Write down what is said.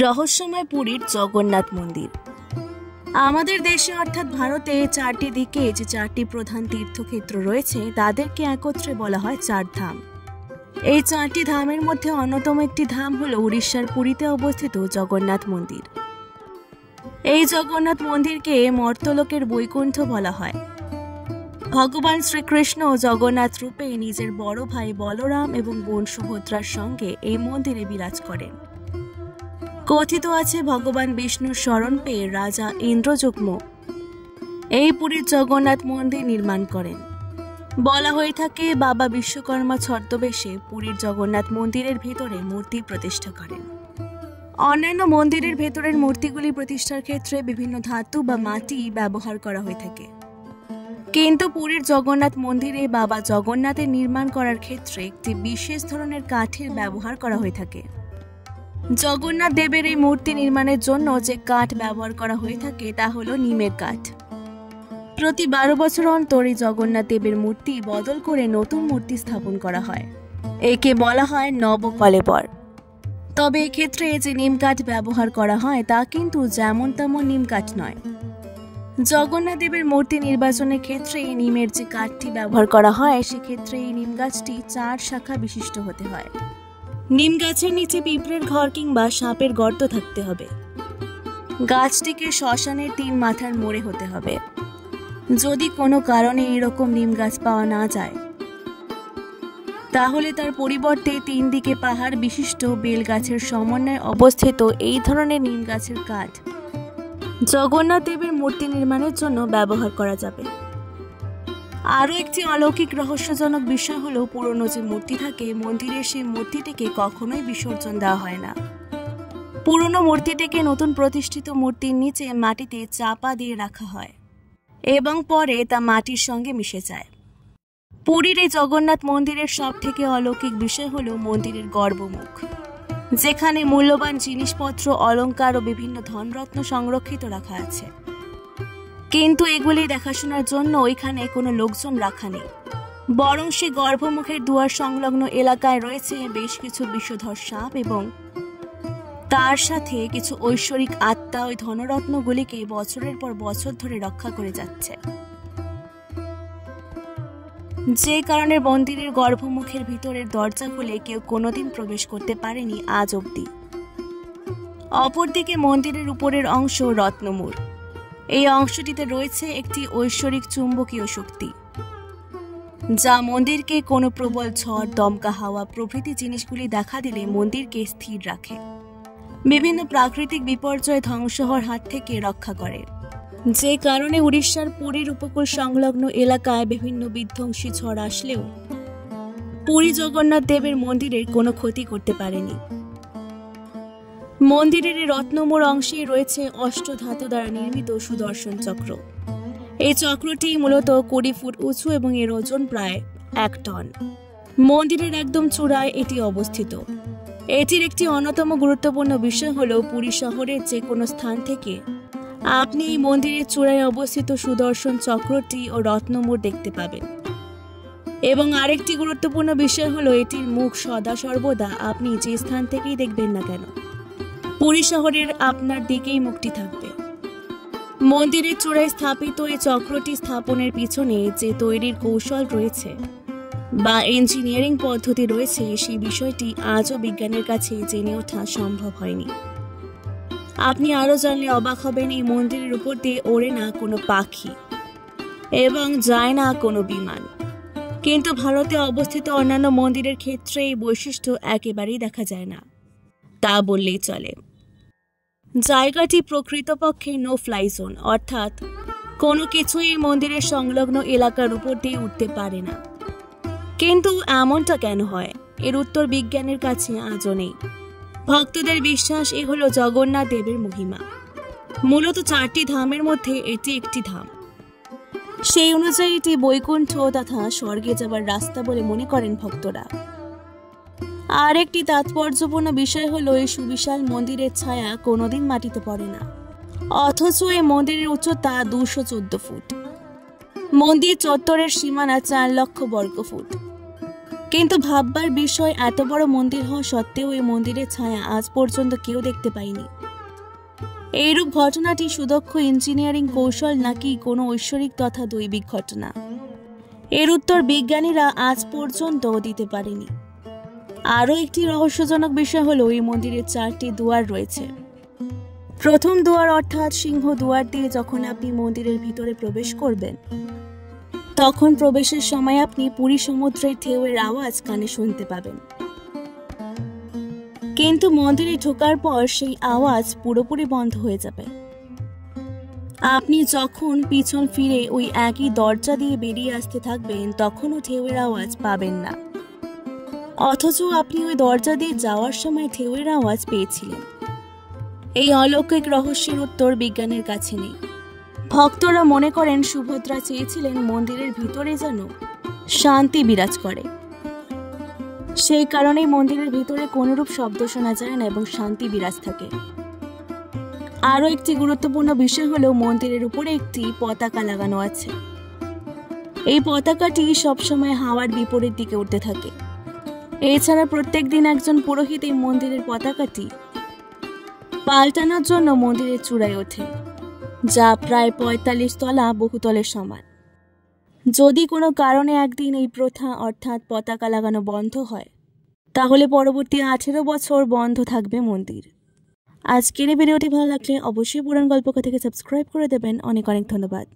রহস্যময় পুরীর জগন্নাথ মন্দির। আমাদের দেশে অর্থাৎ ভারতে চারটি দিকে যে চারটি প্রধান তীর্থক্ষেত্র রয়েছে তাদেরকে একত্রে বলা হয় চার ধাম। এই চারটি ধামের মধ্যে অন্যতম একটি ধাম হলো উড়িষ্যার পুরীতে অবস্থিত জগন্নাথ মন্দির। এই জগন্নাথ মন্দিরকে মর্ত্যলোকের বৈকুণ্ঠ বলা হয়। ভগবান শ্রীকৃষ্ণ জগন্নাথ রূপে নিজের বড় ভাই বলরাম এবং বোন সুভদ্রার সঙ্গে এই মন্দিরে বিরাজ করেন। কথিত আছে ভগবান বিষ্ণুর শরণ পেয়ে রাজা ইন্দ্রযুগ্ম এই পুরীর জগন্নাথ মন্দির নির্মাণ করেন। বলা হয়ে থাকে বাবা বিশ্বকর্মা ছদ্মবেশে পুরীর জগন্নাথ মন্দিরের ভেতরে মূর্তি প্রতিষ্ঠা করেন। অন্যান্য মন্দিরের ভেতরের মূর্তিগুলি প্রতিষ্ঠার ক্ষেত্রে বিভিন্ন ধাতু বা মাটি ব্যবহার করা হয়ে থাকে, কিন্তু পুরীর জগন্নাথ মন্দিরে বাবা জগন্নাথের নির্মাণ করার ক্ষেত্রে একটি বিশেষ ধরনের কাঠের ব্যবহার করা হয়ে থাকে। জগন্নাথ দেবের এই মূর্তি নির্মাণের জন্য যে কাঠ ব্যবহার করা হয়ে থাকে তা হলো নিমের কাঠ। প্রতি 12 বছর অন্তর এই জগন্নাথ দেবের মূর্তি বদল করে নতুন মূর্তি স্থাপন করা হয়। একে বলা হয় নবকলেবর। তবে এক্ষেত্রে যে নিম কাঠ ব্যবহার করা হয় তা কিন্তু যেমন তেমন নিম কাঠ নয়। জগন্নাথ দেবের মূর্তি নির্বাচনের ক্ষেত্রে এই নিমের যে কাঠটি ব্যবহার করা হয় সেক্ষেত্রে এই নিম গাছটি 4 শাখা বিশিষ্ট হতে হয়। নিম গাছের নিচে পিঁপড়ের ঘর কিংবা সাপের গর্ত থাকতে হবে। গাছটিকে শ্মশানের 3 মাথার মোড়ে হতে হবে। যদি কোনো কারণে এরকম নিম গাছ পাওয়া না যায় তাহলে তার পরিবর্তে 3 দিকে পাহাড় বিশিষ্ট বেল গাছের সমন্বয়ে অবস্থিত এই ধরনের নিম গাছের কাঠ জগন্নাথ দেবের মূর্তি নির্মাণের জন্য ব্যবহার করা যাবে। আরও একটি অলৌকিক রহস্যজনক বিষয় হলো পুরনো যে মূর্তি থাকে মন্দিরে সেই মূর্তিটিকে কখনোই বিসর্জন দেওয়া হয় না। পুরনো মূর্তিটিকে নতুন প্রতিষ্ঠিত মূর্তির নিচে মাটিতে চাপা দিয়ে রাখা হয় এবং পরে তা মাটির সঙ্গে মিশে যায়। পুরীর এই জগন্নাথ মন্দিরের সব থেকে অলৌকিক বিষয় হলো মন্দিরের গর্ভমুখ, যেখানে মূল্যবান জিনিসপত্র অলংকার ও বিভিন্ন ধনরত্ন সংরক্ষিত রাখা আছে, কিন্তু এগুলি দেখাশোনার জন্য ওইখানে কোনো লোকজন রাখা নেই। বরং সে গর্ভমুখের দুয়ার সংলগ্ন এলাকায় রয়েছে বেশ কিছু বিষধর সাপ এবং তার সাথে কিছু ঐশ্বরিক আত্মা ওই ধনরত্নগুলিকে বছরের পর বছর ধরে রক্ষা করে যাচ্ছে, যে কারণে মন্দিরের গর্ভমুখের ভিতরের দরজা খুলে কেউ কোনোদিন প্রবেশ করতে পারেনি আজ অবধি। অপরদিকে মন্দিরের উপরের অংশ রত্নমূর। এই অংশটিতে রয়েছে একটি ঐশ্বরিক চুম্বকীয় শক্তি, যা মন্দিরকে কোনো প্রবল ঝড়, দমকা হাওয়া প্রভৃতি জিনিসগুলি দেখা দিলে মন্দিরকে স্থির রাখে, বিভিন্ন প্রাকৃতিক বিপর্যয় ধ্বংস হওয়ার হাত থেকে রক্ষা করে, যে কারণে উড়িষ্যার পুরীর উপকূল সংলগ্ন এলাকায় বিভিন্ন বিধ্বংসী ঝড় আসলেও পুরী জগন্নাথ দেবের মন্দিরের কোনো ক্ষতি করতে পারেনি। মন্দিরের এই রত্নমূর অংশে রয়েছে অষ্টধাতু দ্বারা নির্মিত সুদর্শন চক্র। এই চক্রটি মূলত 20 ফুট উঁচু এবং এর ওজন প্রায় 1 টন। মন্দিরের একদম চূড়ায় এটি অবস্থিত। এটির একটি অন্যতম গুরুত্বপূর্ণ বিষয় হলো পুরী শহরের যে কোনো স্থান থেকে আপনি এই মন্দিরের চূড়ায় অবস্থিত সুদর্শন চক্রটি ও রত্নমূর দেখতে পাবেন। এবং আরেকটি গুরুত্বপূর্ণ বিষয় হলো এটির মুখ সদা সর্বদা আপনি যে স্থান থেকেই দেখবেন না কেন পুরী শহরের আপনার দিকেই মুখটি থাকবে। মন্দিরের চূড়ায় স্থাপিত এই চক্রটি স্থাপনের পিছনে যে তৈরির কৌশল রয়েছে বা ইঞ্জিনিয়ারিং পদ্ধতি রয়েছে সেই বিষয়টি আজও বিজ্ঞানের কাছে জেনে ওঠা সম্ভব হয়নি। আপনি আরও জানলে অবাক হবেন, এই মন্দিরের উপর দিয়ে ওড়ে না কোনো পাখি এবং যায় না কোনো বিমান, কিন্তু ভারতে অবস্থিত অন্যান্য মন্দিরের ক্ষেত্রে এই বৈশিষ্ট্য একেবারেই দেখা যায় না তা বললেই চলে। জায়গাটি প্রকৃতপক্ষে নো ফ্লাই জোন, অর্থাৎ কোনো কিছুই এই মন্দিরের সংলগ্ন এলাকার উপর দিয়ে উঠতে পারে না। কিন্তু এমনটা কেন হয় এর উত্তর বিজ্ঞানের কাছে আজও নেই। ভক্তদের বিশ্বাস এ হলো জগন্নাথ দেবের মহিমা। মূলত 4টি ধামের মধ্যে এটি একটি ধাম। সেই অনুযায়ী এটি বৈকুণ্ঠ তথা স্বর্গে যাবার রাস্তা বলে মনে করেন ভক্তরা। আর একটি তাৎপর্যপূর্ণ বিষয় হলো এই সুবিশাল মন্দিরের ছায়া কোনোদিন মাটিতে পড়ে না, অথচ এই মন্দিরের উচ্চতা 214 ফুট। মন্দির চত্বরের সীমানা 4 লক্ষ বর্গ ফুট। কিন্তু ভাববার বিষয়, এত বড় মন্দির হওয়া সত্ত্বেও এই মন্দিরের ছায়া আজ পর্যন্ত কেউ দেখতে পায়নি। এইরূপ ঘটনাটি সুদক্ষ ইঞ্জিনিয়ারিং কৌশল নাকি কোনো ঐশ্বরিক তথা দৈবিক ঘটনা, এর উত্তর বিজ্ঞানীরা আজ পর্যন্ত দিতে পারেনি। আরও একটি রহস্যজনক বিষয় হলো, এই মন্দিরে 4টি দুয়ার রয়েছে। প্রথম দুয়ার অর্থাৎ সিংহ দুয়ার দিয়ে যখন আপনি মন্দিরের ভিতরে প্রবেশ করবেন, তখন প্রবেশের সময় আপনি পুরী সমুদ্রের ঢেউয়ের আওয়াজ কানে শুনতে পাবেন। কিন্তু মন্দিরে ঢোকার পর সেই আওয়াজ পুরোপুরি বন্ধ হয়ে যাবে। আপনি যখন পিছন ফিরে ওই একই দরজা দিয়ে বেরিয়ে আসতে থাকবেন, তখনও ঢেউয়ের আওয়াজ পাবেন না। অথচ আপনি ওই দরজা দিয়ে যাওয়ার সময় ঢেউয়ের আওয়াজ পেয়েছিলেন। এই অলৌকিক রহস্যের উত্তর বিজ্ঞানের কাছে নেই। ভক্তরা মনে করেন সুভদ্রা চেয়েছিলেন মন্দিরের ভিতরে যেন শান্তি বিরাজ করে, সেই কারণেই মন্দিরের ভিতরে কোনরূপ শব্দ শোনা যায় না এবং শান্তি বিরাজ থাকে। আরও একটি গুরুত্বপূর্ণ বিষয় হলো, মন্দিরের উপরে একটি পতাকা লাগানো আছে। এই পতাকাটি সবসময় হাওয়ার বিপরীত দিকে উঠতে থাকে। এছাড়া প্রত্যেক দিন একজন পুরোহিত এই মন্দিরের পতাকাটি পাল্টানোর জন্য মন্দিরের চূড়ায় ওঠে, যা প্রায় 45 তলা বহুতলের সমান। যদি কোনো কারণে একদিন এই প্রথা অর্থাৎ পতাকা লাগানো বন্ধ হয়, তাহলে পরবর্তী 18 বছর বন্ধ থাকবে মন্দির। আজকের এই ভিডিওটি ভালো লাগলে অবশ্যই পুরাণ গল্পকথাকে সাবস্ক্রাইব করে দেবেন। অনেক অনেক ধন্যবাদ।